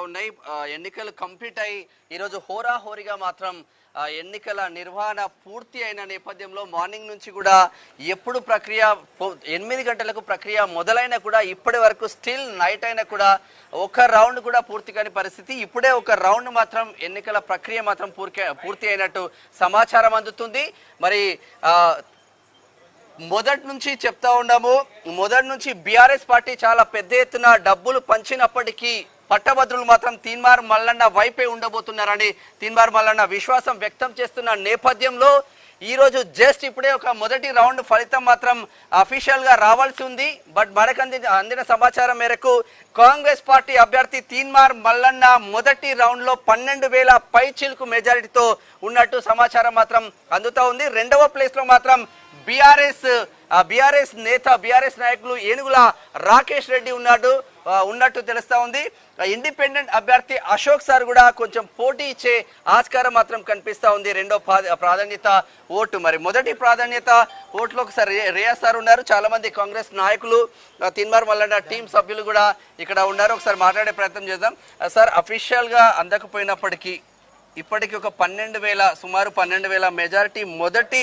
ఉన్నాయి. ఎన్నికలు కంప్లీట్ అయ్యి ఈరోజు హోరాహోరీగా మాత్రం ఎన్నికల నిర్వహణ పూర్తి అయిన నేపథ్యంలో మార్నింగ్ నుంచి కూడా ఎప్పుడు ప్రక్రియ 8 గంటలకు ప్రక్రియ మొదలైనా కూడా ఇప్పటి వరకు స్టిల్ నైట్ అయినా కూడా ఒక రౌండ్ కూడా పూర్తి కాని పరిస్థితి. ఇప్పుడే ఒక రౌండ్ మాత్రం ఎన్నికల ప్రక్రియ మాత్రం పూర్తి అయినట్టు సమాచారం అందుతుంది. మరి మొదటి నుంచి చెప్తా ఉన్నాము, మొదటి నుంచి బీఆర్ఎస్ పార్టీ చాలా పెద్ద ఎత్తున డబ్బులు పంచినప్పటికీ పట్టభద్రులు మాత్రం తీన్మార్ మల్లన్న వైపే ఉండబోతున్నారని తీన్మార్ మల్లన్న విశ్వాసం వ్యక్తం చేస్తున్న నేపథ్యంలో ఈరోజు జస్ట్ ఇప్పుడే ఒక మొదటి రౌండ్ ఫలితం మాత్రం అఫీషియల్ గా రావాల్సి ఉంది. బట్ మనకు అందిన సమాచారం మేరకు కాంగ్రెస్ పార్టీ అభ్యర్థి తీన్మార్ మల్లన్న మొదటి రౌండ్ లో 12,000 పై చిలుకు మెజారిటీతో ఉన్నట్టు సమాచారం మాత్రం అందుతా ఉంది. రెండవ ప్లేస్ లో మాత్రం బీఆర్ఎస్ నేత బీఆర్ఎస్ నాయకులు ఏనుగుల రాకేష్ రెడ్డి ఉన్నట్టు తెలుస్తా ఉంది. ఇండిపెండెంట్ అభ్యర్థి అశోక్ సార్ కూడా కొంచెం పోటీ ఇచ్చే ఆస్కారం మాత్రం కనిపిస్తా ఉంది. రెండో ప్రాధాన్యత ఓటు. మరి మొదటి ప్రాధాన్యత ఓట్లో ఒకసారి రియా సార్ ఉన్నారు. చాలా మంది కాంగ్రెస్ నాయకులు తీన్మార్ మల్లన్న టీం సభ్యులు కూడా ఇక్కడ ఉన్నారు. ఒకసారి మాట్లాడే ప్రయత్నం చేద్దాం. సార్, అఫీషియల్ గా అందకపోయినప్పటికీ ఇప్పటికీ ఒక సుమారు 12,000 మెజారిటీ మొదటి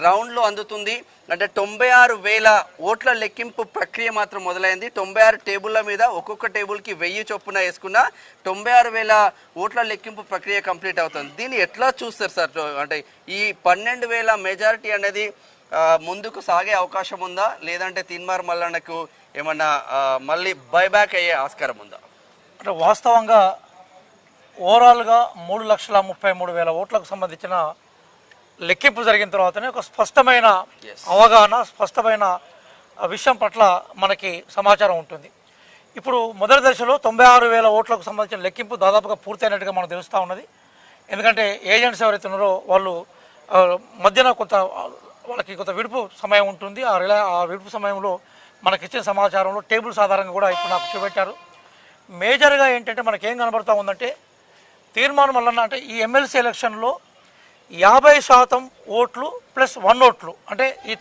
రౌండ్లో అందుతుంది. అంటే 96,000 ఓట్ల లెక్కింపు ప్రక్రియ మాత్రం మొదలైంది. 96 టేబుల్ల మీద ఒక్కొక్క టేబుల్కి 1000 చొప్పున వేసుకున్న 96,000 ఓట్ల లెక్కింపు ప్రక్రియ కంప్లీట్ అవుతుంది. దీన్ని ఎట్లా చూస్తారు సార్? అంటే ఈ 12,000 మెజారిటీ అనేది ముందుకు సాగే అవకాశం ఉందా, లేదంటే తీన్మార్ మల్లన్నకు ఏమన్నా మళ్ళీ బైబ్యాక్ అయ్యే ఆస్కారం ఉందా? అంటే వాస్తవంగా ఓవరాల్గా 3,33,000 ఓట్లకు సంబంధించిన లెక్కింపు జరిగిన తర్వాతనే ఒక స్పష్టమైన అవగాహన, స్పష్టమైన విషయం పట్ల మనకి సమాచారం ఉంటుంది. ఇప్పుడు మొదటి దశలో 96,000 ఓట్లకు సంబంధించిన లెక్కింపు దాదాపుగా పూర్తయినట్టుగా మనకు తెలుస్తూ ఉన్నది. ఎందుకంటే ఏజెంట్స్ ఎవరైతే ఉన్నారో వాళ్ళు మధ్యన వాళ్ళకి కొంత విడుపు సమయం ఉంటుంది. ఆ విడుపు సమయంలో మనకి ఇచ్చిన సమాచారంలో టేబుల్స్ ఆధారంగా కూడా ఇప్పుడు నాకు చూపెట్టారు. మేజర్గా ఏంటంటే మనకేం కనబడుతూ ఉందంటే తీన్మార్ మల్లన్న అంటే ఈ ఎమ్మెల్సీ ఎలక్షన్లో 50% ఓట్లు ప్లస్ 1 ఓట్లు, అంటే ఈ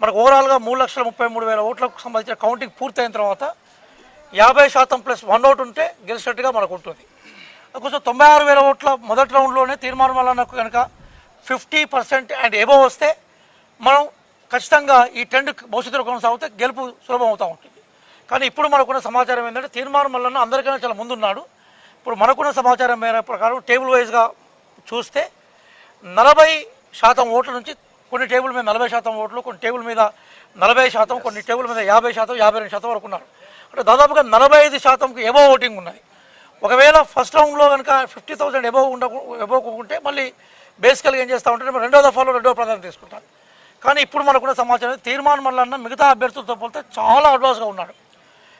మనకు ఓవరాల్గా 3,33,000 ఓట్లకు సంబంధించిన కౌంటింగ్ పూర్తయిన తర్వాత 50% ప్లస్ 1 ఓటు ఉంటే గెలిచినట్టుగా మనకు ఉంటుంది. కొంచెం 96,000 ఓట్ల మొదటి రౌండ్లోనే తీన్మార్ మల్లన్నకు కనుక 50% అండ్ ఎబో వస్తే మనం ఖచ్చితంగా ఈ ట్రెండ్ భవిష్యత్తులో కొనసాగితే గెలుపు సులభం అవుతూ ఉంటుంది. కానీ ఇప్పుడు మనకున్న సమాచారం ఏంటంటే తీన్మార్ మల్లన్న అందరికైనా చాలా ముందున్నాడు. ఇప్పుడు మనకున్న సమాచారం మేర ప్రకారం టేబుల్ వైజ్గా చూస్తే 40% ఓట్ల నుంచి కొన్ని టేబుల్ మీద 40% ఓట్లు, కొన్ని టేబుల్ మీద 40%, కొన్ని టేబుల్ మీద 50%, 52% వరకు ఉన్నారు. అంటే దాదాపుగా 45%కు ఎబో ఓటింగ్ ఉన్నది. ఒకవేళ ఫస్ట్ రౌండ్లో కనుక 50,000 ఎబోకుంటే మళ్ళీ బేసికల్గా ఏం చేస్తూ ఉంటే రెండో దఫాలో రెండో ప్రాధాన్యత తీసుకుంటారు. కానీ ఇప్పుడు మనకున్న సమాచారం తీన్మార్ మల్లన్న మిగతా అభ్యర్థులతో పోలితే చాలా అడ్వాన్స్గా ఉన్నాడు.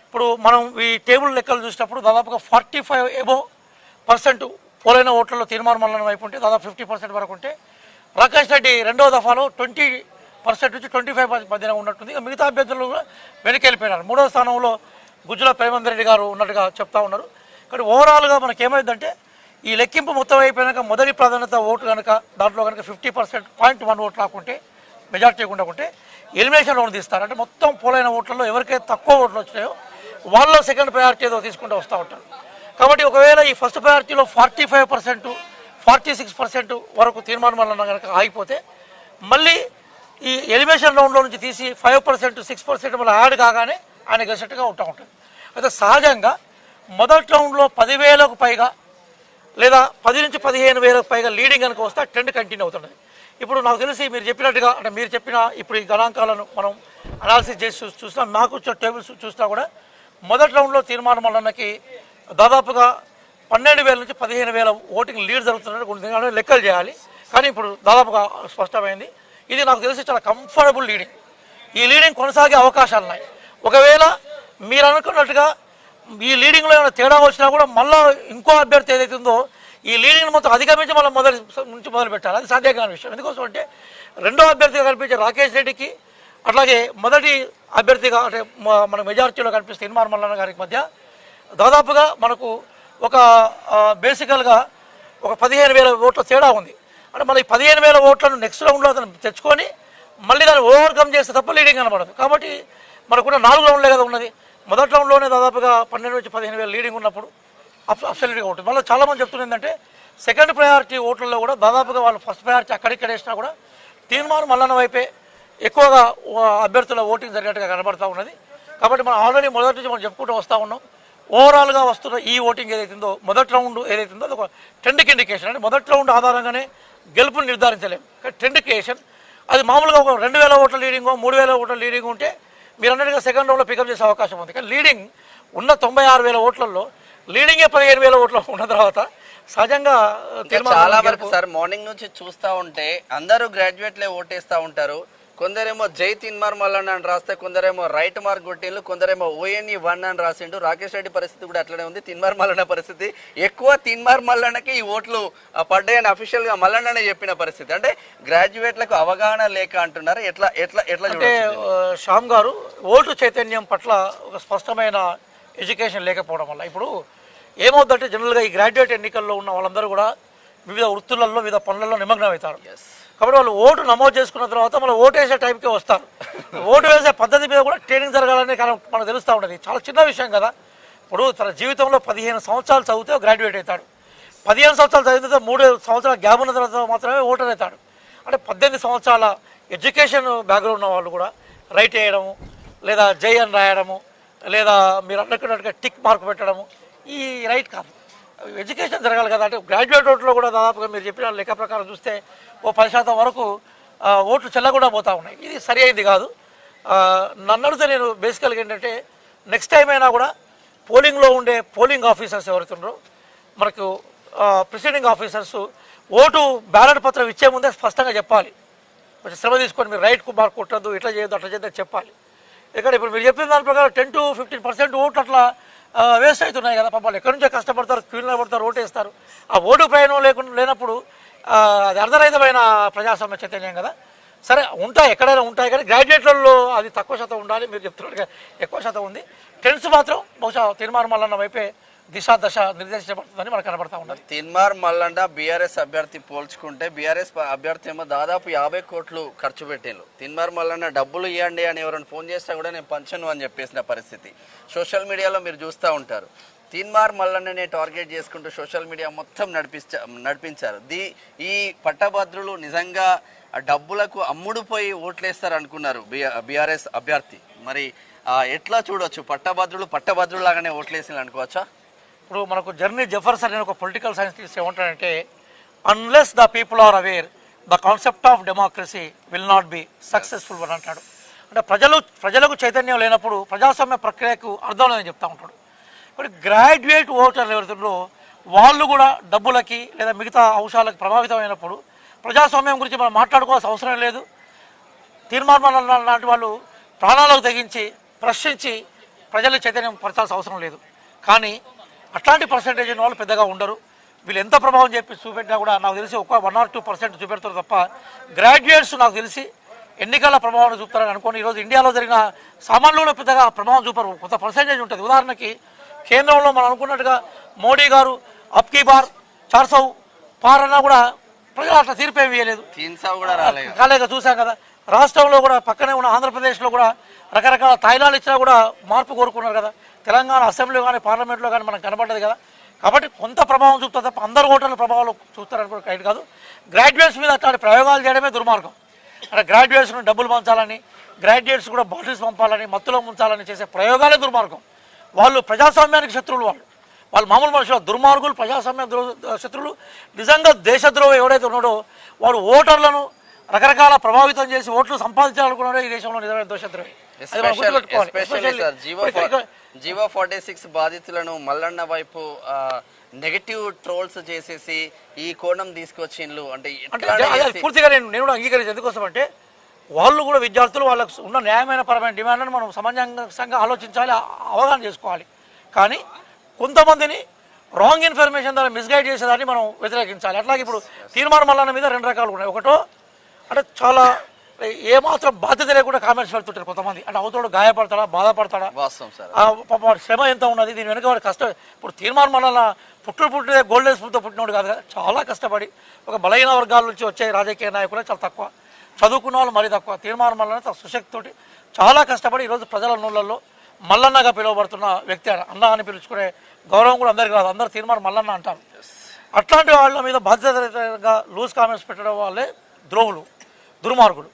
ఇప్పుడు మనం ఈ టేబుల్ లెక్కలు చూసినప్పుడు దాదాపుగా 45% పోలైన ఓట్లలో తీన్మార్ మల్లన్న వైపు ఉంటే దాదాపు 50% వరకు ఉంటే, రాకేష్ రెడ్డి రెండో దఫాలో 20% నుంచి 25% మధ్యన ఉన్నట్టుంది. మిగతా అభ్యర్థులు వెనక్కి వెళ్ళిపోయినారు. మూడో స్థానంలో గుజ్జుల ప్రేమేందర్ రెడ్డి గారు ఉన్నట్టుగా చెప్తా ఉన్నారు. కానీ ఓవరాల్గా మనకి ఏమైందంటే ఈ లెక్కింపు మొత్తం అయిపోయినాక మొదటి ప్రాధాన్యత ఓటు కనుక దాంట్లో కనుక 50% 0.1 ఓట్లు రాకుంటే, మెజార్టీ ఉండకుంటే ఎలిమినేషన్ రౌండ్ తీస్తారు. అంటే మొత్తం పోలైన ఓట్లలో ఎవరికైతే తక్కువ ఓట్లు వచ్చినాయో వాళ్ళ సెకండ్ ప్రయారిటీ ఏదో తీసుకుంటూ వస్తూ ఉంటారు. కాబట్టి ఒకవేళ ఈ ఫస్ట్ ప్రయారిటీలో 45%, 46% వరకు తీన్మార్ మల్లన్న కనుక ఆగిపోతే మళ్ళీ ఈ ఎలిమినేషన్ రౌండ్లో నుంచి తీసి 5%, 6% మళ్ళీ యాడ్ కాగానే ఆయన గెలిచినట్టుగా ఉంటుంది. అయితే సహజంగా మొదటి రౌండ్లో 10,000కు పైగా లేదా 10 నుంచి 15,000కు పైగా లీడింగ్ కనుక వస్తే ట్రెండ్ కంటిన్యూ అవుతున్నది. ఇప్పుడు నాకు తెలిసి మీరు చెప్పినట్టుగా, అంటే మీరు చెప్పిన ఇప్పుడు ఈ గణాంకాలను మనం అనాలిసిస్ చేసి చూసినా, నాకు వచ్చిన టేబుల్స్ చూసినా కూడా మొదటి రౌండ్లో తీన్మార్ మల్లన్నకి దాదాపుగా 12,000 నుంచి 15,000 ఓటింగ్ లీడ్ జరుగుతున్నట్టు కొన్ని లెక్కలు చేయాలి. కానీ ఇప్పుడు దాదాపుగా స్పష్టమైంది. ఇది నాకు తెలిసి చాలా కంఫర్టబుల్ లీడింగ్. ఈ లీడింగ్ కొనసాగే అవకాశాలు ఉన్నాయి. ఒకవేళ మీరు అనుకున్నట్టుగా ఈ లీడింగ్లో ఏమైనా తేడా వచ్చినా కూడా మళ్ళీ ఇంకో అభ్యర్థి ఏదైతే ఉందో ఈ లీడింగ్ మొత్తం అధిగమించి మళ్ళీ మొదలు పెట్టాలి. అది సాధ్యం కాని విషయం. ఎందుకోసం అంటే రెండో అభ్యర్థిగా కనిపించే రాకేష్ రెడ్డికి, అట్లాగే మొదటి అభ్యర్థిగా అంటే మన మెజారిటీలో కనిపిస్తే తీన్మార్ మల్లన్న గారికి మధ్య దాదాపుగా మనకు ఒక బేసికల్గా ఒక 15,000 ఓట్ల తేడా ఉంది. అంటే మళ్ళీ 15,000 ఓట్లను నెక్స్ట్ రౌండ్లో అతను తెచ్చుకొని మళ్ళీ దాన్ని ఓవర్కమ్ చేస్తే తప్ప లీడింగ్ కనబడదు. కాబట్టి మనకున్న 4 రౌండ్లే కదా ఉన్నది. మొదటి రౌండ్లోనే దాదాపుగా 12 నుంచి 15,000 లీడింగ్ ఉన్నప్పుడు అబ్సల్యూట్గా ఉంటుంది. మళ్ళీ చాలామంది చెప్తున్నారు ఏంటంటే సెకండ్ ప్రయారిటీ ఓట్లలో కూడా దాదాపుగా వాళ్ళు ఫస్ట్ ప్రయారిటీ అక్కడిక్కడ వేసినా కూడా తీర్మానం మల్లన్న వైపే ఎక్కువగా అభ్యర్థుల ఓటింగ్ జరిగినట్టుగా కనబడుతూ ఉన్నది. కాబట్టి మనం ఆల్రెడీ మొదటి నుంచి మనం చెప్పుకుంటూ వస్తూ ఉన్నాం. ఓవరాల్గా వస్తున్న ఈ ఓటింగ్ ఏదైతుందో మొదటి రౌండ్ ఏదైతుందో అది ఒక ట్రెండ్కి ఇండికేషన్. అంటే మొదటి రౌండ్ ఆధారంగానే గెలుపుని నిర్ధారించలేము. ట్రెండ్కేషన్ అది మామూలుగా ఒక 2000 ఓట్ల లీడింగ్ 3000 ఓట్ల లీడింగ్ ఉంటే మీరు అన్నట్టుగా సెకండ్ రౌండ్లో పికప్ చేసే అవకాశం ఉంది. కానీ లీడింగ్ ఉన్న 96,000 ఓట్లలో లీడింగే 15,000 ఓట్లు ఉన్న తర్వాత సహజంగా చాలా వరకు సార్ మార్నింగ్ నుంచి చూస్తూ ఉంటే అందరూ గ్రాడ్యుయేట్లే ఓటేస్తూ ఉంటారు. కొందరేమో జై తిన్మార్ మల్లన్న అని రాస్తే, కొందరేమో రైట్ మార్క్ కొట్టిండ్రు, కొందరేమో ONE 1 అని రాసిండు. రాకేష్ రెడ్డి పరిస్థితి కూడా అట్లనే ఉంది. తిన్మార్ మల్లన్న పరిస్థితి ఎక్కువ తిన్మార్ మల్లన్నకి ఈ ఓట్లు పడ్డాయని అఫీషియల్ గా మల్లన్ననే చెప్పిన పరిస్థితి. అంటే గ్రాడ్యుయేట్లకు అవగాహన లేక అంటున్నారు. ఎట్లా ఎట్లా ఎట్లా అంటే శ్యామ్ గారు ఓటు చైతన్యం పట్ల ఒక స్పష్టమైన ఎడ్యుకేషన్ లేకపోవడం వల్ల ఇప్పుడు ఏమవుతుందంటే జనరల్గా ఈ గ్రాడ్యుయేట్ ఎన్నికల్లో ఉన్న వాళ్ళందరూ కూడా వివిధ వృత్తులలో వివిధ పనులలో నిమగ్నం అవుతారు. కాబట్టి వాళ్ళు ఓటు నమోదు చేసుకున్న తర్వాత మళ్ళీ ఓటు వేసే టైంకే వస్తారు. ఓటు వేసే పద్ధతి మీద కూడా ట్రైనింగ్ జరగాలని మనకు తెలుస్తూ ఉంటుంది. చాలా చిన్న విషయం కదా. ఇప్పుడు తన జీవితంలో 15 సంవత్సరాలు చదివితే గ్రాడ్యుయేట్ అవుతాడు. 15 సంవత్సరాలు చదివితే 3 సంవత్సరాల గ్యాప్ ఉన్న తర్వాత మాత్రమే ఓటర్ అవుతాడు. అంటే 18 సంవత్సరాల ఎడ్యుకేషన్ బ్యాక్గ్రౌండ్ ఉన్న వాళ్ళు కూడా రైట్ వేయడము, లేదా జై అని రాయడము, లేదా మీరు అనుకున్నట్టుగా టిక్ మార్క్ పెట్టడము ఈ రైట్ కాదు. ఎడ్యుకేషన్ జరగాలి కదా. అంటే గ్రాడ్యుయేట్ ఓట్లో కూడా దాదాపుగా మీరు చెప్పిన లెక్క ప్రకారం చూస్తే ఓ 10% వరకు ఓట్లు చెల్లకుండా పోతూ ఉన్నాయి. ఇది సరి అయింది కాదు. నన్ను అడిగితే నేను బేసికల్గా ఏంటంటే నెక్స్ట్ టైం అయినా కూడా పోలింగ్లో ఉండే పోలింగ్ ఆఫీసర్స్ ఎవరుతున్నారో మనకు ప్రిసైడింగ్ ఆఫీసర్స్ ఓటు బ్యాలెట్ పత్రం ఇచ్చే ముందే స్పష్టంగా చెప్పాలి. కొంచెం శ్రమ తీసుకొని మీరు రైట్ మార్క్ కొట్టద్దు, ఇట్లా చేయొద్దు, అట్లా చేయొద్దు చెప్పాలి. ఇక్కడ ఇప్పుడు మీరు చెప్పిన దాని ప్రకారం 10 to 15% ఓట్లు అట్లా వేస్ట్ అవుతున్నాయి కదా. పాపాలు ఎక్కడి నుంచో కష్టపడతారు, క్యూలో పడతారు, ఓటు వేస్తారు. ఆ ఓటు ప్రయాణం లేనప్పుడు అది అర్ధరహితమైన ప్రజాస్వామ్య చైతన్యం కదా. సరే ఉంటాయి, ఎక్కడైనా ఉంటాయి, కానీ గ్రాడ్యుయేట్లలో అది తక్కువ శాతం ఉండాలి. మీరు చెప్తున్నట్టుగా ఎక్కువ శాతం ఉంది. టెన్స్ మాత్రం బహుశా తీర్మానం మల్లన్న వైపే దశ నిర్దేశించబడుతుందని మనకు కనబడతా ఉన్నది. తీన్మార్ మల్లన్న బీఆర్ఎస్ అభ్యర్థి పోల్చుకుంటే బీఆర్ఎస్ అభ్యర్థి ఏమో దాదాపు 50 కోట్లు ఖర్చు పెట్టిండ్రు. తీన్మార్ మల్లన్న డబ్బులు ఇవ్వండి అని ఎవరైనా ఫోన్ చేసినా కూడా నేను పంచను అని చెప్పేసిన పరిస్థితి సోషల్ మీడియాలో మీరు చూస్తూ ఉంటారు. తీన్మార్ మల్లన్ననే టార్గెట్ చేసుకుంటూ సోషల్ మీడియా మొత్తం నడిపించారు. ఈ పట్టభద్రులు నిజంగా డబ్బులకు అమ్ముడుపోయి ఓట్లేస్తారు అనుకున్నారు బీఆర్ఎస్ అభ్యర్థి. మరి ఎట్లా చూడొచ్చు? పట్టభద్రులు లాగానే ఓట్లేసి అనుకోవచ్చా? ఇప్పుడు మనకు జర్నీ జెఫర్సన్ అనే ఒక పొలిటికల్ సైన్స్ ఏమంటాడంటే unless the people are aware the concept of democracy will not be successful అని అంటాడు. అంటే ప్రజలకు చైతన్యం లేనప్పుడు ప్రజాస్వామ్య ప్రక్రియకు అర్థం లేదని చెప్తా ఉంటాడు. ఇప్పుడు గ్రాడ్యుయేట్ ఓటర్లు ఎవరుతుందో వాళ్ళు కూడా డబ్బులకి లేదా మిగతా అంశాలకు ప్రభావితమైనప్పుడు ప్రజాస్వామ్యం గురించి మనం మాట్లాడుకోవాల్సిన అవసరం లేదు. తీర్మానం లాంటి వాళ్ళు ప్రాణాలకు తెగించి ప్రశ్నించి ప్రజలకు చైతన్యం పరచాల్సిన అవసరం లేదు. కానీ అట్లాంటి పర్సెంటేజ్ వాళ్ళు పెద్దగా ఉండరు. వీళ్ళు ఎంత ప్రభావం చూపెట్టినా కూడా నాకు తెలిసి ఒక 1 or 2% చూపెడతారు తప్ప గ్రాడ్యుయేట్స్ నాకు తెలిసి ఎన్నికల ప్రభావాన్ని చూపుతారని అనుకోని ఈరోజు ఇండియాలో జరిగిన సామాన్యులు పెద్దగా ప్రభావం చూపరు. కొంత పర్సెంటేజ్ ఉంటుంది. ఉదాహరణకి కేంద్రంలో మనం అనుకున్నట్టుగా మోడీ గారు అబ్కీ బార్ 400 పార్ అన్నా కూడా ప్రజలు అట్లా తీర్పేం ఇవ్వలేదు, కాలేక చూసాం కదా. రాష్ట్రంలో కూడా పక్కనే ఉన్న ఆంధ్రప్రదేశ్లో కూడా రకరకాల తాయిలాలు ఇచ్చినా కూడా మార్పు కోరుకున్నారు కదా. తెలంగాణ అసెంబ్లీ కానీ పార్లమెంట్లో కానీ మనకు కనబడ్డది కదా. కాబట్టి కొంత ప్రభావం చూపుతుంది తప్ప అందరు ఓటర్ల ప్రభావాలు చూస్తారనుకో కరెక్ట్ కాదు. గ్రాడ్యుయేట్స్ మీద అట్లాంటి ప్రయోగాలు చేయడమే దుర్మార్గం. అంటే గ్రాడ్యుయేట్స్ను డబ్బులు పంచాలని, గ్రాడ్యుయేట్స్ కూడా బాటిల్స్ పంపాలని, మత్తులో ముంచాలని చేసే ప్రయోగాలే దుర్మార్గం. వాళ్ళు ప్రజాస్వామ్యానికి శత్రువులు. వాళ్ళు మామూలు మనుషులు, దుర్మార్గులు, ప్రజాస్వామ్య శత్రువులు. నిజంగా దేశద్రోహం ఎవడైతే ఉన్నాడో వాడు ఓటర్లను రకరకాల ప్రభావితం చేసి ఓట్లు సంపాదించాలనుకున్నాడో ఈ దేశంలో నిజమైన దోషద్రోహి. జీవో 46 బాధితులను మల్లన్న వైపు నెగటివ్ ట్రోల్స్ చేసేసి ఈ కోణం తీసుకొచ్చిండ్రు. అంటే పూర్తిగా నేను కూడా అంగీకరించి ఎందుకోసం అంటే వాళ్ళు కూడా విద్యార్థులు, వాళ్ళకు ఉన్న న్యాయమైన పరమైన డిమాండ్లను మనం సమంజసంగా ఆలోచించాలి, అవగాహన చేసుకోవాలి. కానీ కొంతమందిని రాంగ్ ఇన్ఫర్మేషన్ ద్వారా మిస్గైడ్ చేసేదాన్ని మనం వ్యతిరేకించాలి. అట్లాగే ఇప్పుడు తీర్మానం మల్లన్న మీద 2 రకాలు ఉన్నాయి. ఒకటో అంటే చాలా ఏమాత్రం బాధ్యత లేకుండా కామెంట్స్ పెడుతుంటారు కొంతమంది. అంటే అవతోడు గాయపడతాడా, బాధపడతాడా, పాప శ్రమ ఎంత ఉన్నది, దీని వెనుక వాడు కష్టం. ఇప్పుడు తీర్మానం మల్లన్న పుట్టిదే గోల్డెన్ స్పూన్తో పుట్టినోడు కాదు కదా. చాలా కష్టపడి ఒక బలహీన వర్గాల నుంచి వచ్చే రాజకీయ నాయకులు చాలా తక్కువ, చదువుకున్న వాళ్ళు మరీ తక్కువ. తీర్మానం మల్లన్న సుశక్తితోటి చాలా కష్టపడి ఈరోజు ప్రజల నోళ్ళల్లో మల్లన్నగా పిలువబడుతున్న వ్యక్తి, అన్న అని పిలుచుకునే గౌరవం కూడా అందరికీ రాదు, అందరు తీర్మానం మల్లన్న అంటారు. అట్లాంటి వాళ్ళ మీద బాధ్యతగా లూజ్ కామెంట్స్ పెట్టడం వాళ్ళే ద్రోహులు, దుర్మార్గులు.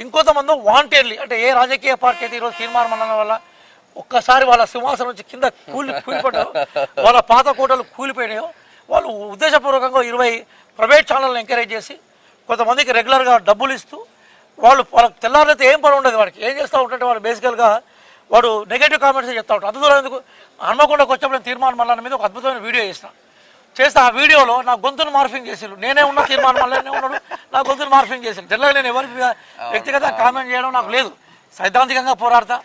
ఇంకొంతమంది వాంటెడ్లీ, అంటే ఏ రాజకీయ పార్టీ అయితే ఈరోజు తీర్మానం మల్లన్న వల్ల ఒక్కసారి వాళ్ళ సింహాసనం నుంచి కింద కూలిపడ్డారు, వాళ్ళ పాత కోటలు కూలిపోయినాయో, వాళ్ళు ఉద్దేశపూర్వకంగా 20 ప్రైవేట్ ఛానల్ని ఎంకరేజ్ చేసి కొంతమందికి రెగ్యులర్గా డబ్బులు ఇస్తూ వాళ్ళకి తెల్లారైతే ఏం పని ఉండదు, వాడికి ఏం చేస్తూ ఉంటుంటే వాళ్ళు బేసికల్గా వాడు నెగటివ్ కామెంట్స్ చెప్తా ఉంటాడు. అందులో ఎందుకు హన్మకొండకు వచ్చినప్పుడు నేను తీర్మానం మల్లన్న మీద ఒక అద్భుతమైన వీడియో చేస్తే ఆ వీడియోలో నా గొంతును మార్ఫింగ్ చేసారు. నేనే ఉన్న తీర్మానం మల్లనే ఉన్నాడు, నా గొంతును మార్ఫింగ్ చేశారు. జనరల్గా నేను ఎవరి వ్యక్తిగత కామెంట్ చేయడం నాకు లేదు, సైద్ధాంతికంగా పోరాడతా.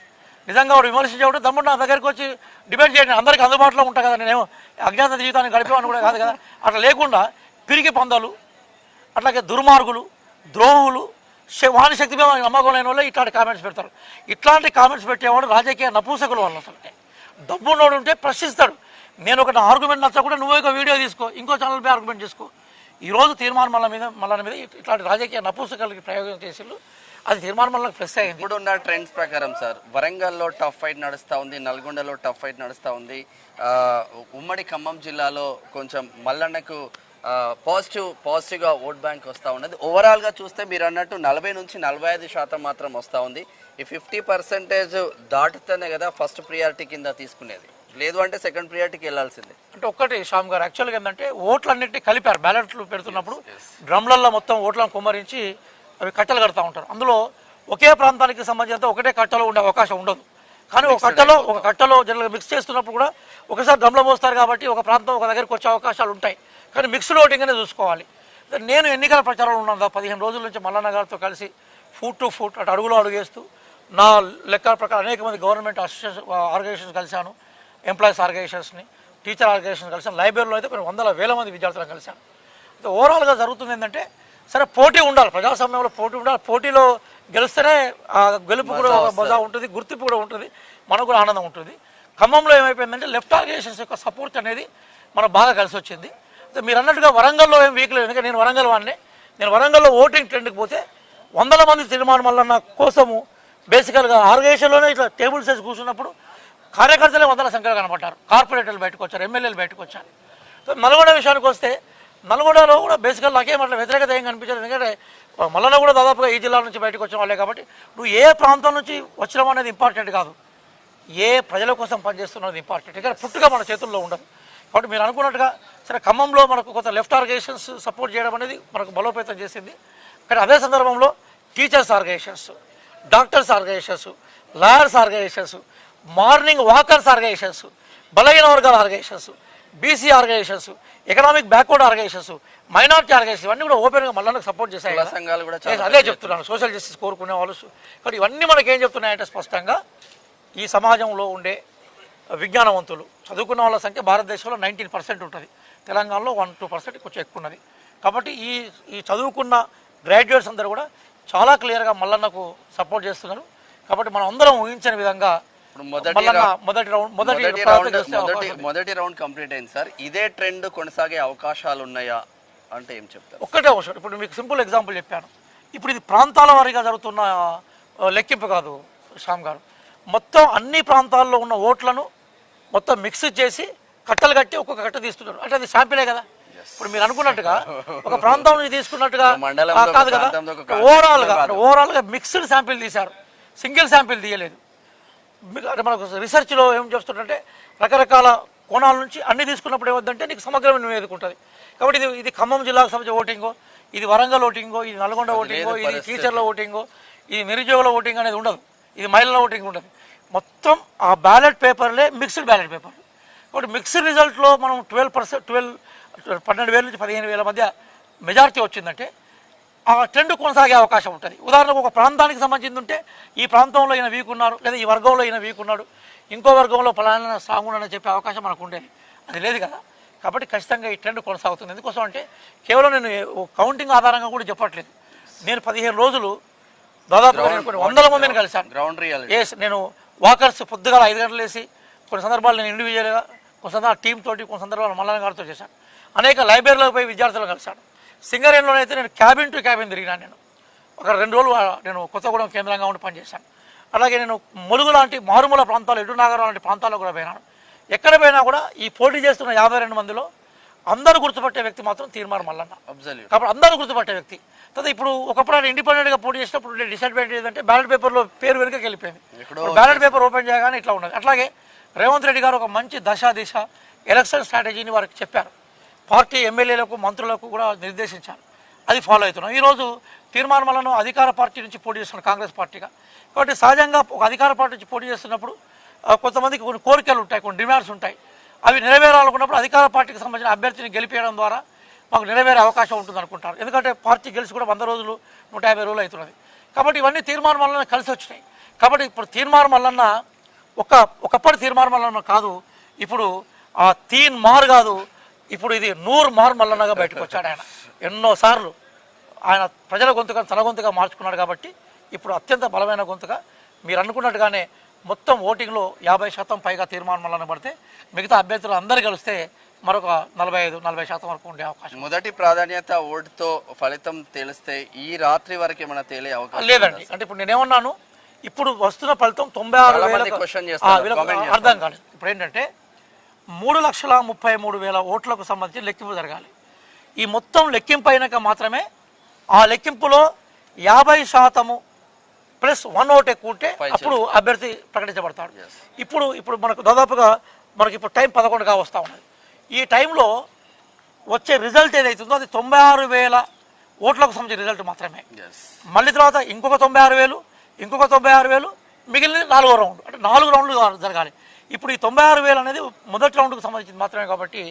నిజంగా వాడు విమర్శించేవాడు తమ్ముడు నా దగ్గరికి వచ్చి డిబేట్ చేయండి, అందరికీ అందుబాటులో ఉంటా కదా, నేనేమో అజ్ఞాత జీవితాన్ని గడిపేవాడిని కూడా కాదు కదా. అట్లా లేకుండా పిరికి పందాలు, అట్లాగే దుర్మార్గులు, ద్రోహులు, వాణి శక్తి మీద నమ్మకం లేని వాళ్ళే ఇట్లాంటి కామెంట్స్ పెడతారు. ఇట్లాంటి కామెంట్స్ పెట్టేవాడు రాజకీయ నపూసకులు వాళ్ళు. అసలు డబ్బున్నోడు ఉంటే ప్రశ్నిస్తాడు. నేను ఒక ఆర్గ్యుమెంట్ నచ్చకుండా నువ్వే ఒక వీడియో తీసుకో, ఇంకో ఛానల్ పై ఆర్గ్యుమెంట్ చేసుకో. ఈరోజు తీర్మానం మల్లన్న మీద ఇట్లాంటి రాజకీయ నపూసకులకి ప్రయోగం చేసిళ్ళు, అది తీర్మానం మల్లకి ప్లస్ అయింది. ఇప్పుడున్న ట్రెండ్స్ ప్రకారం సార్, వరంగల్లో టఫ్ ఫైట్ నడుస్తూ ఉంది, నల్గొండలో టఫ్ ఫైట్ నడుస్తూ ఉంది, ఉమ్మడి ఖమ్మం జిల్లాలో కొంచెం మల్లన్నకు పాజిటివ్గా ఓట్ బ్యాంక్ వస్తూ ఉన్నది. ఓవరాల్గా చూస్తే మీరు అన్నట్టు 40 నుంచి 45% మాత్రం వస్తూ ఉంది. ఈ 50% దాటుతేనే కదా ఫస్ట్ ప్రియారిటీ కింద తీసుకునేది, లేదు అంటే సెకండ్ ప్రియారిటీకి వెళ్ళాల్సిందే. అంటే ఒక్కటి శ్యామ్ గారు, యాక్చువల్గా ఏంటంటే ఓట్లన్నింటినీ కలిపారు. బ్యాలెట్లు పెడుతున్నప్పుడు డ్రమ్లల్లో మొత్తం ఓట్లను కుమ్మరించి అవి కట్టలు కడతా ఉంటారు. అందులో ఒకే ప్రాంతానికి సంబంధించిన ఒకటే కట్టలో ఉండే అవకాశం ఉండదు. కానీ ఒక కట్టలో జనరల్గా మిక్స్ చేస్తున్నప్పుడు కూడా ఒకసారి డ్రమ్లో పోస్తారు కాబట్టి ఒక ప్రాంతం ఒక దగ్గరికి వచ్చే అవకాశాలు ఉంటాయి. కానీ మిక్స్డ్ ఓటింగ్ అనేది చూసుకోవాలి. నేను ఎన్నికల ప్రచారంలో ఉన్నాను 15 రోజుల నుంచి మల్లన్న గారితో కలిసి ఫుట్ టు ఫుట్ అటు అడుగులో అడుగేస్తూ నా లెక్కల ప్రకారం అనేక మంది గవర్నమెంట్ ఆర్గనైజేషన్స్ కలిశాను, ఎంప్లాయీస్ ఆర్గనైజేషన్స్ని, టీచర్ ఆర్గనైజేషన్ కలిసాను, లైబ్రరీలో అయితే కొన్ని 100,000 మంది విద్యార్థులను కలిశాను. అయితే ఓవరాల్గా జరుగుతుంది ఏంటంటే, సరే పోటీ ఉండాలి, ప్రజాస్వామ్యంలో పోటీ ఉండాలి. పోటీలో గెలిస్తేనే ఆ గెలుపు కూడా ఒక మజా ఉంటుంది, గుర్తింపు కూడా ఉంటుంది, మనకు కూడా ఆనందం ఉంటుంది. ఖమ్మంలో ఏమైపోయిందంటే లెఫ్ట్ ఆర్గనైజేషన్స్ యొక్క సపోర్ట్ అనేది మనకు బాగా కలిసి వచ్చింది. మీరు అన్నట్టుగా వరంగల్లో ఏం వీక్ లేదు, ఎందుకంటే నేను వరంగల్ వాడిని. నేను వరంగల్లో ఓటింగ్ ట్రెండ్కి పోతే 100 మంది తీర్మానం మల్లన్న కోసము బేసికల్గా ఆర్గనైజేషన్లోనే ఇట్లా టేబుల్స్ వేసి కూర్చున్నప్పుడు కార్యకర్తలే 100ల సంఖ్యలో కనపడ్డారు, కార్పొరేటర్లు బయటకు వచ్చారు, ఎమ్మెల్యేలు బయటకు వచ్చారు. నల్గొండ విషయానికి వస్తే నల్గొండలో కూడా బేసికల్ నాకేం అట్లా వ్యతిరేకత ఏం కనిపించదు, ఎందుకంటే మల్లన్న కూడా దాదాపుగా ఈ జిల్లా నుంచి బయటకు వచ్చిన వాళ్ళే కాబట్టి నువ్వు ఏ ప్రాంతం నుంచి వచ్చినావు అనేది ఇంపార్టెంట్ కాదు, ఏ ప్రజల కోసం పనిచేస్తున్నది ఇంపార్టెంట్. ఇక్కడ పుట్టుగా మన చేతుల్లో ఉండదు. కాబట్టి మీరు అనుకున్నట్టుగా సరే ఖమ్మంలో మనకు కొంత లెఫ్ట్ ఆర్గనైజేషన్స్ సపోర్ట్ చేయడం అనేది మనకు బలోపేతం చేసింది. కానీ అదే సందర్భంలో teachers organizations, doctors organizations, lawyers organizations, morning walkers organizations, బలహీన వర్గాల organizations, BC organizations, economic backward organizations, minority organizations ఇవన్నీ కూడా ఓపెన్గా మల్లన్నకు సపోర్ట్ చేశాయి. అదే చెప్తున్నాను, సోషల్ జస్టిస్ కోరుకునే వాళ్ళు. కాబట్టి ఇవన్నీ మనకి ఏం చెప్తున్నాయంటే స్పష్టంగా ఈ సమాజంలో ఉండే విజ్ఞానవంతులు చదువుకున్న వాళ్ళ సంఖ్య భారతదేశంలో 19% ఉంటుంది, తెలంగాణలో 1-2% కొంచెం ఎక్కువ ఉన్నది. కాబట్టి ఈ చదువుకున్న గ్రాడ్యుయేట్స్ అందరూ కూడా చాలా క్లియర్గా మల్లన్నకు సపోర్ట్ చేస్తున్నారు. కాబట్టి మనం అందరం ఊహించని విధంగా మొదటి రౌండ్ కంప్లీట్ అయింది సార్. ఇదే ట్రెండ్ కొనసాగే అవకాశాలు ఉన్నాయా అంటే ఏం చెప్తారు? ఒక్కటే అవసరం. ఇప్పుడు మీకు సింపుల్ ఎగ్జాంపుల్ చెప్పాను. ఇప్పుడు ఇది ప్రాంతాల వారీగా జరుగుతున్న లెక్కింపు కాదు శ్యామ్ గారు, మొత్తం అన్ని ప్రాంతాల్లో ఉన్న ఓట్లను మొత్తం మిక్స్ చేసి కట్టలు కట్టి ఒక్కొక్క కట్ట తీస్తున్నారు. అంటే అది శాంపిలే కదా. ఇప్పుడు మీరు అనుకున్నట్టుగా ఒక ప్రాంతం నుంచి తీసుకున్నట్టుగా కాదు కదా, ఓవరాల్గా మిక్స్డ్ శాంపిల్ తీశారు, సింగిల్ శాంపిల్ తీయలేదు. అంటే మనకు రీసెర్చ్లో ఏం చేస్తుంటే రకరకాల కోణాల నుంచి అన్ని తీసుకున్నప్పుడు ఏమవుతుందంటే నీకు సమగ్రమైన నివేదిక ఉంటుంది. కాబట్టి ఇది ఖమ్మం జిల్లాకు సంబంధించిన ఓటింగో, ఇది వరంగల్ ఓటింగో, ఇది నల్గొండ ఓటింగో, ఇది టీచర్ల ఓటింగో, ఇది నిరుద్యోగుల ఓటింగ్ అనేది ఉండదు, ఇది మహిళల ఓటింగ్ ఉండదు. మొత్తం ఆ బ్యాలెట్ పేపర్లే మిక్స్డ్ బ్యాలెట్ పేపర్. కాబట్టి మిక్స్డ్ రిజల్ట్లో మనం 12,000 నుంచి 15,000 మధ్య మెజారిటీ వచ్చిందంటే ఆ ట్రెండ్ కొనసాగే అవకాశం ఉంటుంది. ఉదాహరణకు ఒక ప్రాంతానికి సంబంధించి ఉంటే ఈ ప్రాంతంలో ఈయన వీక్ ఉన్నారు, లేదా ఈ వర్గంలో ఈయన వీక్ ఉన్నాడు, ఇంకో వర్గంలో ఫలానా స్ట్రాంగ్ ఉన్నాడని చెప్పే అవకాశం మనకు ఉండేది, అది లేదు కదా. కాబట్టి ఖచ్చితంగా ఈ ట్రెండ్ కొనసాగుతుంది. ఎందుకోసం అంటే కేవలం నేను కౌంటింగ్ ఆధారంగా కూడా చెప్పట్లేదు. నేను 15 రోజులు దాదాపుగా నేను కొన్ని 100 మందిని కలిశాను. నేను వాకర్స్ పొద్దుగా 5 గంటలు వేసి, కొన్ని సందర్భాలు నేను ఇండివిజువల్గా, కొన్ని సందర్భాలు టీమ్ తోటి, కొన్ని సందర్భాలు మల్లన్న గారితో చేశాను. అనేక లైబ్రరీలకు పోయి విద్యార్థులను కలిశాను. సింగరేణిలోనే అయితే నేను క్యాబిన్ టు క్యాబిన్ తిరిగినాను. నేను ఒక 2 రోజులు నేను కొత్తగూడెం కేంద్రంగా ఉండి పనిచేశాను. అలాగే నేను ములుగు లాంటి మారుమూల ప్రాంతాలు, ఎటునాగరం లాంటి ప్రాంతాల్లో కూడా పోయినాను. ఎక్కడ పోయినా కూడా ఈ పోటీ చేస్తున్న 52 మందిలో అందరూ గుర్తుపట్టే వ్యక్తి మాత్రం తీర్మార్ మల్లన్న. కాబట్టి అందరూ గుర్తుపట్టే వ్యక్తి. తర్వాత ఇప్పుడు ఒకప్పుడు ఆయన ఇండిపెండెంట్గా పోటీ చేసినప్పుడు డిసడ్వాంటేజ్ ఏంటంటే బ్యాలెట్ పేపర్లో పేరు వెనుకకి వెళ్ళిపోయింది. బ్యాలెట్ పేపర్ ఓపెన్ చేయగానే ఇట్లా ఉన్నది. అట్లాగే రేవంత్ రెడ్డి గారు ఒక మంచి దిశ ఎలక్షన్ స్ట్రాటజీని వారికి చెప్పారు. పార్టీ ఎమ్మెల్యేలకు మంత్రులకు కూడా నిర్దేశించారు. అది ఫాలో అవుతున్నాం. ఈరోజు తీర్మార్ మల్లన్న అధికార పార్టీ నుంచి పోటీ చేస్తున్న కాంగ్రెస్ పార్టీగా. కాబట్టి సహజంగా ఒక అధికార పార్టీ నుంచి పోటీ చేస్తున్నప్పుడు కొంతమందికి కొన్ని కోరికలు ఉంటాయి, కొన్ని డిమాండ్స్ ఉంటాయి. అవి నెరవేరాలనుకున్నప్పుడు అధికార పార్టీకి సంబంధించిన అభ్యర్థిని గెలిపించడం ద్వారా మాకు నెరవేరే అవకాశం ఉంటుంది అనుకుంటారు. ఎందుకంటే పార్టీ గెలిచి కూడా 100 రోజులు 150 రోజులు అవుతున్నది. కాబట్టి ఇవన్నీ తీర్మార్ మల్లన్న కలిసి వచ్చినాయి. కాబట్టి ఇప్పుడు తీర్మార్ మల్లన్న ఒకప్పటి తీర్మార్ మల్లన్న కాదు, ఇప్పుడు ఆ తీన్ మార్ కాదు, ఇప్పుడు ఇది 100 మార్ మల్లన్నగా బయటకు వచ్చాడు. ఆయన ఎన్నోసార్లు ఆయన ప్రజల గొంతుగా తన గొంతుగా మార్చుకున్నాడు. కాబట్టి ఇప్పుడు అత్యంత బలమైన గొంతుగా మీరు అనుకున్నట్టుగానే మొత్తం ఓటింగ్లో 50% పైగా తీర్మానం మల్లన్న పడితే మిగతా అభ్యర్థులు అందరూ కలిస్తే మరొక 45-40% వరకు ఉండే అవకాశం. మొదటి ప్రాధాన్యత ఓటుతో ఫలితం తెలిస్తే ఈ రాత్రి వరకు ఏమైనా తేలే అవకాశం లేదండి. అంటే ఇప్పుడు నేనేమన్నాను, ఇప్పుడు వస్తున్న ఫలితం 96,000 అర్థం కాలేదు. ఇప్పుడు ఏంటంటే 3,33,000 ఓట్లకు సంబంధించి లెక్కింపు జరగాలి. ఈ మొత్తం లెక్కింపు అయినాక మాత్రమే ఆ లెక్కింపులో 50% ప్లస్ 1 ఓట్ ఎక్కువ ఉంటే అప్పుడు అభ్యర్థి ప్రకటించబడతాడు. ఇప్పుడు మనకు దాదాపుగా ఇప్పుడు టైం 11గా వస్తూ ఉన్నది. ఈ టైంలో వచ్చే రిజల్ట్ ఏదైతుందో అది 96,000 ఓట్లకు సంబంధించిన రిజల్ట్ మాత్రమే. మళ్ళీ తర్వాత ఇంకొక 96,000 మిగిలిన 4వ రౌండ్, అంటే 4 రౌండ్లు జరగాలి. ఇప్పుడు ఈ 96,000 అనేది మొదటి రౌండ్కి సంబంధించింది మాత్రమే. కాబట్టి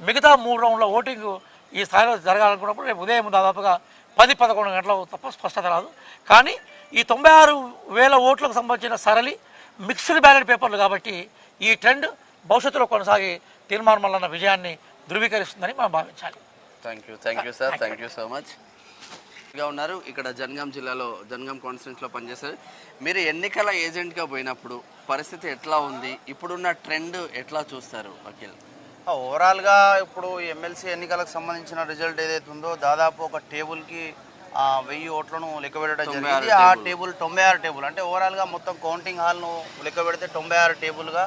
మిగతా 3 రౌండ్ల ఓటింగ్ ఈ స్థాయిలో జరగాలనుకున్నప్పుడు రేపు ఉదయం దాదాపుగా 10-11 గంటలకు తప్ప స్పష్టత రాదు. కానీ ఈ 96,000 ఓట్లకు సంబంధించిన సరళి మిక్స్డ్ బ్యాలెట్ పేపర్లు కాబట్టి ఈ ట్రెండ్ భవిష్యత్తులో కొనసాగి తీర్మార్ మల్లన్న విజయాన్ని ధృవీకరిస్తుందని మనం భావించాలి. Thank you sir, thank you so much. ఉన్నారు ఇక్కడ జనగాం జిల్లాలో జనగాం కాన్స్టిట్యూన్సీలో పనిచేస్తారు. మీరు ఎన్నికల ఏజెంట్గా పోయినప్పుడు పరిస్థితి ఎట్లా ఉంది, ఇప్పుడున్న ట్రెండ్ ఎట్లా చూస్తారు అఖిల్? ఓవరాల్గా ఇప్పుడు ఎమ్మెల్సీ ఎన్నికలకు సంబంధించిన రిజల్ట్ ఏదైతే ఉందో దాదాపు ఒక టేబుల్కి 1000 ఓట్లను లెక్క పెట్టడం జరిగింది. ఆ టేబుల్ 96 టేబుల్, అంటే ఓవరాల్గా మొత్తం కౌంటింగ్ హాల్ను లెక్క పెడితే 96 టేబుల్గా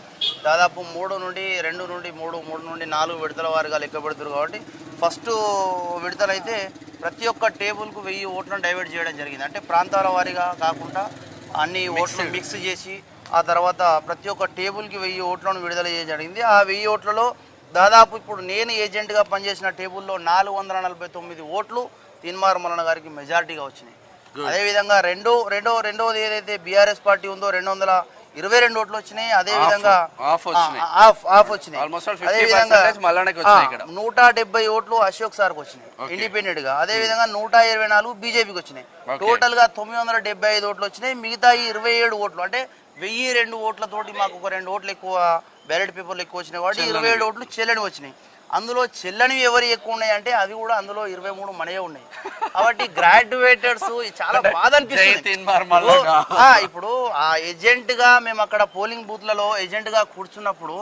దాదాపు 2 నుండి 3 నుండి 4 విడతల వారిగా లెక్క పెడుతున్నారు. కాబట్టి ఫస్ట్ విడతలైతే ప్రతి ఒక్క టేబుల్కు 1000 ఓట్లను డైవర్ట్ చేయడం జరిగింది. అంటే ప్రాంతాల వారీగా కాకుండా అన్ని ఓట్లు మిక్స్ చేసి ఆ తర్వాత ప్రతి ఒక్క టేబుల్కి 1000 ఓట్లను విడుదల చేయడం జరిగింది. ఆ 1000 ఓట్లలో దాదాపు ఇప్పుడు నేను ఏజెంట్గా పనిచేసిన టేబుల్లో 449 ఓట్లు తీర్మార్ మల్లన్న గారికి మెజారిటీగా వచ్చినాయి. అదేవిధంగా రెండోది ఏదైతే బీఆర్ఎస్ పార్టీ ఉందో 222 ఓట్లు వచ్చినాయి. అదేవిధంగా ఆఫ్ వచ్చినాయి. అదేవిధంగా 170 ఓట్లు అశోక్ సార్కి వచ్చినాయి ఇండిపెండెంట్ గా. అదేవిధంగా 124 బీజేపీకి వచ్చినాయి. టోటల్ గా 975 ఓట్లు వచ్చినాయి. మిగతా 27 ఓట్లు అంటే 1002 ఓట్లతోటి మాకు ఒక 2 ఓట్లు ఎక్కువ బ్యాలెట్ పేపర్లు ఎక్కువ వచ్చినాయి. కాబట్టి 27 ఓట్లు చెల్లని వచ్చినాయి. అందులో చెల్లని ఎవరు ఎక్కువ ఉన్నాయి అంటే అది కూడా అందులో 23 మనయే ఉన్నాయి. కాబట్టి గ్రాడ్యుయేటర్స్ చాలా బాధ అనిపిస్తుంది. ఇప్పుడు ఆ ఏజెంట్ గా మేము అక్కడ పోలింగ్ బూత్లలో ఏజెంట్ గా కూర్చున్నప్పుడు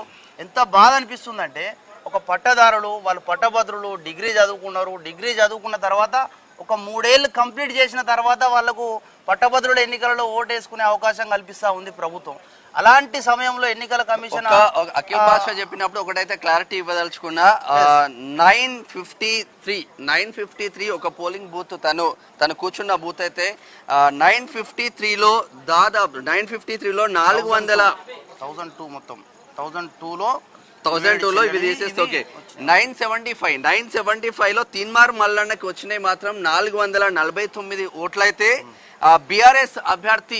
ఎంత బాధ అనిపిస్తుందంటే, ఒక పట్టదారులు వాళ్ళు పట్టభద్రులు డిగ్రీ చదువుకున్నారు. డిగ్రీ చదువుకున్న తర్వాత ఒక 3 ఏళ్ళు కంప్లీట్ చేసిన తర్వాత వాళ్ళకు పట్టభద్రుల ఎన్నికలలో ఓటు వేసుకునే అవకాశం కల్పిస్తూ ఉంది ప్రభుత్వం. అలాంటి సమయంలో ఎన్నికల కమిషన్ అఖిల్ పాషా చెప్పినప్పుడు ఒకటైతే క్లారిటీ ఇవ్వదలుచుకున్నా, 953 ఒక పోలింగ్ బూత్ తను కూర్చున్న బూత్ అయితే 953లో దాదాపు 953లో 400 మొత్తం 1002లో ఇవి తీసేస్తే ఓకే 975లో తీన్మార్ మల్లన్నకి వచ్చినాయి మాత్రం 449 ఓట్లయితే బీఆర్ఎస్ అభ్యర్థి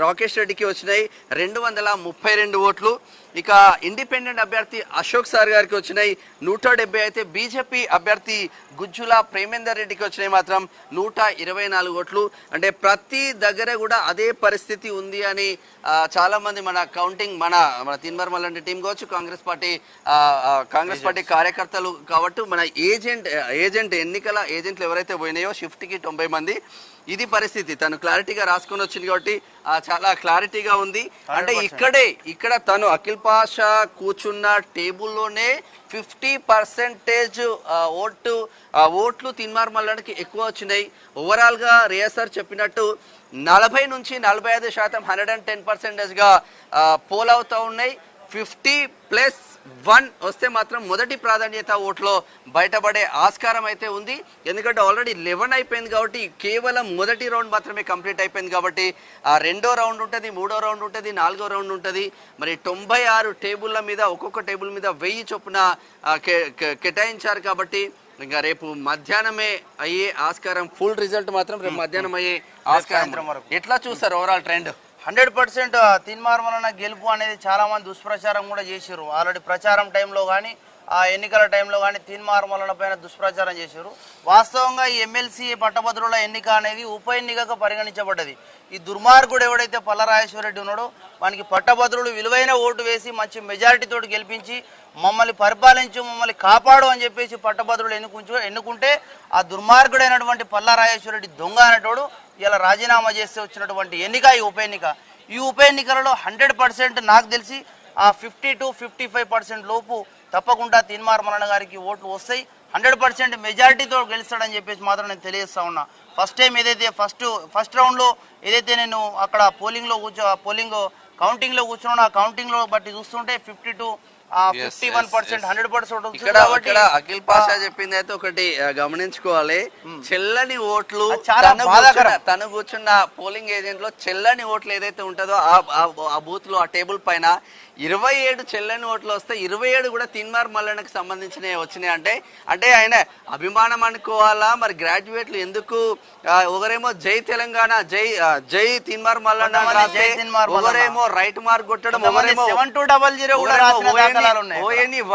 రాకేష్ రెడ్డికి వచ్చినాయి 232 ఓట్లు. ఇక ఇండిపెండెంట్ అభ్యర్థి అశోక్ సార్ గారికి వచ్చినాయి 170. అయితే బీజేపీ అభ్యర్థి గుజ్జుల ప్రేమేందర్ రెడ్డికి వచ్చినాయి మాత్రం 124 ఓట్లు. అంటే ప్రతి దగ్గర కూడా అదే పరిస్థితి ఉంది అని చాలా మంది మన కౌంటింగ్ మన తీన్మార్ మల్లన్న టీం కావచ్చు, కాంగ్రెస్ పార్టీ కార్యకర్తలు కాబట్టి మన ఎన్నికల ఏజెంట్లు ఎవరైతే పోయినాయో షిఫ్ట్కి 90 మంది, ఇది పరిస్థితి. తను క్లారిటీగా రాసుకొని వచ్చింది కాబట్టి చాలా క్లారిటీగా ఉంది. అంటే ఇక్కడ తను అఖిల్ పాషా కూర్చున్న టేబుల్లోనే 50% ఓట్లు తీన్మార్ మల్లన్నకి ఎక్కువ వచ్చినాయి. ఓవరాల్గా రియా సార్ చెప్పినట్టు 40 నుంచి 45% 110%గా పోల్ అవుతూ ఉన్నాయి. 50+1 వస్తే మాత్రం మొదటి ప్రాధాన్యత ఓట్లో బయటపడే ఆస్కారం అయితే ఉంది. ఎందుకంటే ఆల్రెడీ 11 అయిపోయింది కాబట్టి కేవలం మొదటి రౌండ్ మాత్రమే కంప్లీట్ అయిపోయింది కాబట్టి ఆ రెండో రౌండ్ ఉంటుంది, మూడో రౌండ్ ఉంటుంది, నాలుగో రౌండ్ ఉంటుంది. మరి 96 టేబుల్ల మీద ఒక్కొక్క టేబుల్ మీద 1000 చొప్పున కేటాయించారు కాబట్టి ఇంకా రేపు మధ్యాహ్నమే అయ్యే ఆస్కారం, ఫుల్ రిజల్ట్ మాత్రం రేపు మధ్యాహ్నం అయ్యే ఆస్కారం. ఎట్లా చూస్తారు ఓవరాల్ ట్రెండ్? 100% తీన్మార్మలన్న గెలుపు అనేది చాలా మంది దుష్ప్రచారం కూడా చేశారు. ఆల్రెడీ ప్రచారం టైంలో కానీ ఆ ఎన్నికల టైంలో కానీ తీన్మార్మలన పైన దుష్ప్రచారం చేశారు. వాస్తవంగా ఈ ఎమ్మెల్సీ పట్టభద్రుల ఎన్నిక అనేది ఉప ఎన్నికగా పరిగణించబడ్డది. ఈ దుర్మార్గుడు ఎవడైతే పల్లరాజేశ్వరరెడ్డి ఉన్నాడో వానికి పట్టభద్రులు విలువైన ఓటు వేసి మంచి మెజారిటీతో గెలిపించి మమ్మల్ని పరిపాలించు, మమ్మల్ని కాపాడు అని చెప్పేసి పట్టభద్రులు ఎన్నుకుంటే ఆ దుర్మార్గుడైనటువంటి పల్లరాజేశ్వరరెడ్డి దొంగ అనేటోడు ఇలా రాజీనామా చేస్తే వచ్చినటువంటి ఎన్నిక ఈ ఉప ఎన్నిక. ఈ ఉప ఎన్నికలలో 100% నాకు తెలిసి ఆ 50 to 55% లోపు తప్పకుండా తీన్మార్మలన్న గారికి ఓట్లు వస్తాయి. 100% మెజారిటీతో గెలుస్తాడని చెప్పేసి మాత్రం నేను తెలియజేస్తా ఉన్నా. ఫస్ట్ టైం ఏదైతే ఫస్ట్ రౌండ్లో ఏదైతే నేను అక్కడ పోలింగ్ కౌంటింగ్లో కూర్చున్నాను, ఆ కౌంటింగ్లో బట్టి చూస్తుంటే 50 to 51%, 100% ఇక్కడ అఖిల్ పాషా చెప్పింది అయితే ఒకటి గమనించుకోవాలి. చెల్లని ఓట్లు తను కూర్చున్న పోలింగ్ ఏజెంట్ లో చెల్లని ఓట్లు ఏదైతే ఉంటుందో ఆ బూత్ లో ఆ టేబుల్ పైన 27 చెల్లని ఓట్లు వస్తే 27 కూడా తీన్మార్ మల్లన్నకు సంబంధించినవి వచ్చినాయి. అంటే ఆయన అభిమానం అనుకోవాలా మరి? గ్రాడ్యుయేట్లు ఎందుకు ఒకరేమో జై తెలంగాణ, జై తీన్మార్ మల్లన్న, ఒకరేమో రైట్ మార్క్ కొట్టడం, ఒకరేమో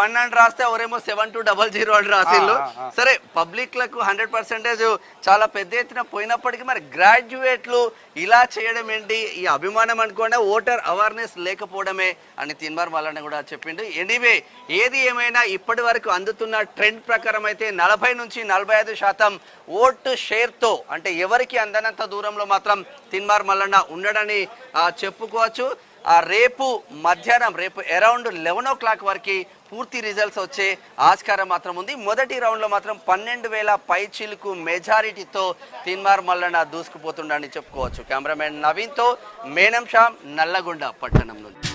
1 అని రాస్తే ఎవరేమో 7200 అని రాసిళ్ళు. సరే, పబ్లిక్ లకు 100% చాలా పెద్ద ఎత్తున పోయినప్పటికీ మరి గ్రాడ్యుయేట్లు ఇలా చేయడం ఏంటి? ఈ అభిమానం అనుకోండి, ఓటర్ అవేర్నెస్ లేకపోవడమే అని తీన్మార్ మల్లన్న కూడా చెప్పిండు. ఎనీవే, ఏది ఏమైనా ఇప్పటి వరకు అందుతున్న ట్రెండ్ ప్రకారం అయితే 40 నుంచి 45% ఓటు షేర్తో, అంటే ఎవరికి అందనంత దూరంలో మాత్రం తీన్మార్ మల్లన్న ఉండడని చెప్పుకోవచ్చు. రేపు మధ్యాహ్నం అరౌండ్ 11 o'clock వరకు పూర్తి రిజల్ట్స్ వచ్చే ఆస్కారం మాత్రం ఉంది. మొదటి రౌండ్లో మాత్రం 12,000 పైచిలుకు మెజారిటీతో తీన్మార్ మల్లన్న దూసుకుపోతుండని చెప్పుకోవచ్చు. కెమెరామెన్ నవీన్తో మేనం శ్యామ్, నల్లగొండ పట్టణం నుంచి.